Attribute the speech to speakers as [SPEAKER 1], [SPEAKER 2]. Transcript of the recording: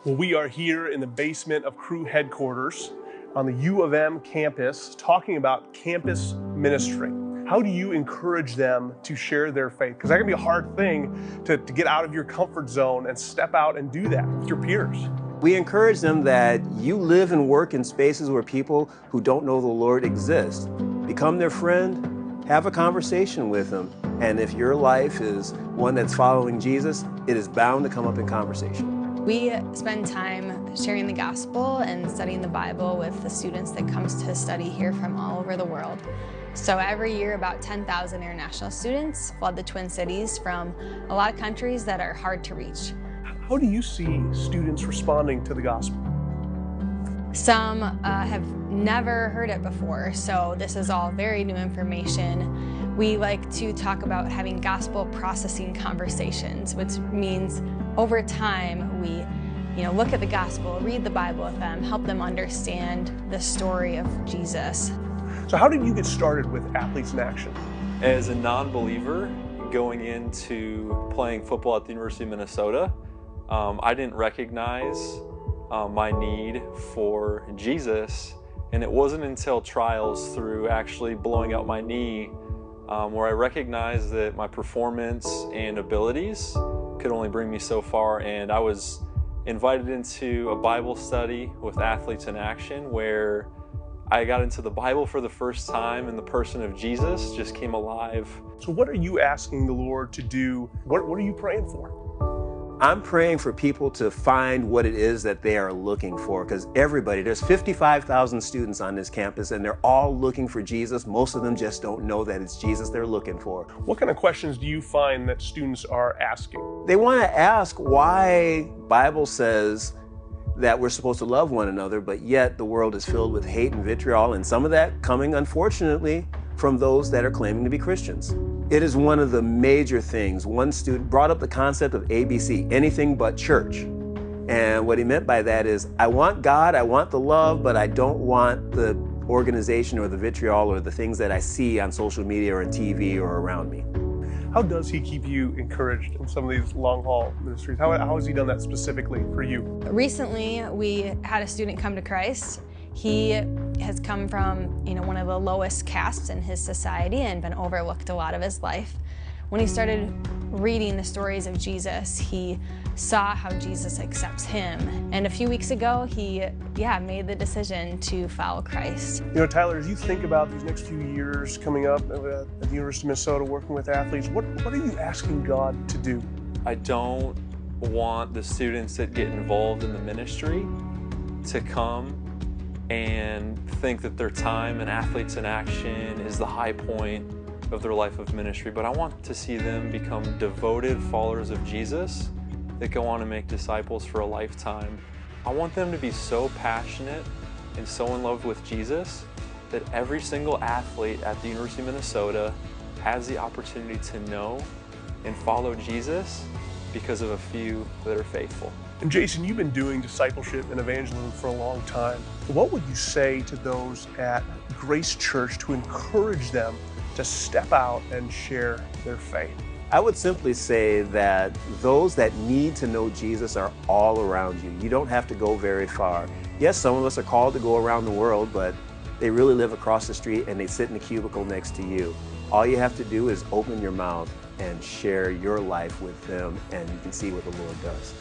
[SPEAKER 1] Well, we are here in the basement of Cru headquarters on the U of M campus talking about campus ministry. How do you encourage them to share their faith? Because that can be a hard thing to get out of your comfort zone and step out and do that with your peers.
[SPEAKER 2] We encourage them that you live and work in spaces where people who don't know the Lord exist. Become their friend, have a conversation with them, and if your life is one that's following Jesus, it is bound to come up in conversation.
[SPEAKER 3] We spend time sharing the gospel and studying the Bible with the students that comes to study here from all over the world. So every year, about 10,000 international students flood the Twin Cities from a lot of countries that are hard to reach.
[SPEAKER 1] How do you see students responding to the gospel?
[SPEAKER 3] Some have never heard it before, so this is all very new information. We like to talk about having gospel processing conversations, which means over time we look at the gospel, read the Bible with them, help them understand the story of Jesus.
[SPEAKER 1] So how did you get started with Athletes in Action?
[SPEAKER 4] As a non-believer going into playing football at the University of Minnesota, I didn't recognize my need for Jesus, and it wasn't until trials through actually blowing out my knee where I recognized that my performance and abilities could only bring me so far, and I was invited into a Bible study with Athletes in Action where I got into the Bible for the first time and the person of Jesus just came alive.
[SPEAKER 1] So what are you asking the Lord to do? What are you praying for?
[SPEAKER 2] I'm praying for people to find what it is that they are looking for, because there's 55,000 students on this campus and they're all looking for Jesus. Most of them just don't know that it's Jesus they're looking for.
[SPEAKER 1] What kind of questions do you find that students are asking?
[SPEAKER 2] They want to ask why Bible says that we're supposed to love one another, but yet the world is filled with hate and vitriol, and some of that coming, unfortunately, from those that are claiming to be Christians. It is one of the major things. One student brought up the concept of ABC, anything but church. And what he meant by that is, I want God, I want the love, but I don't want the organization or the vitriol or the things that I see on social media or on TV or around me.
[SPEAKER 1] How does he keep you encouraged in some of these long haul ministries? How has he done that specifically for you?
[SPEAKER 3] Recently, we had a student come to Christ. He has come from one of the lowest castes in his society and been overlooked a lot of his life. When he started reading the stories of Jesus, he saw how Jesus accepts him. And a few weeks ago, he made the decision to follow Christ.
[SPEAKER 1] Tyler, as you think about these next few years coming up at the University of Minnesota working with athletes, what are you asking God to do?
[SPEAKER 4] I don't want the students that get involved in the ministry to come and think that their time in Athletes in Action is the high point of their life of ministry, but I want to see them become devoted followers of Jesus that go on to make disciples for a lifetime. I want them to be so passionate and so in love with Jesus that every single athlete at the University of Minnesota has the opportunity to know and follow Jesus because of a few that are faithful.
[SPEAKER 1] And Jason, you've been doing discipleship and evangelism for a long time. What would you say to those at Grace Church to encourage them to step out and share their faith?
[SPEAKER 2] I would simply say that those that need to know Jesus are all around you. You don't have to go very far. Yes, some of us are called to go around the world, but they really live across the street and they sit in the cubicle next to you. All you have to do is open your mouth and share your life with them, and you can see what the Lord does.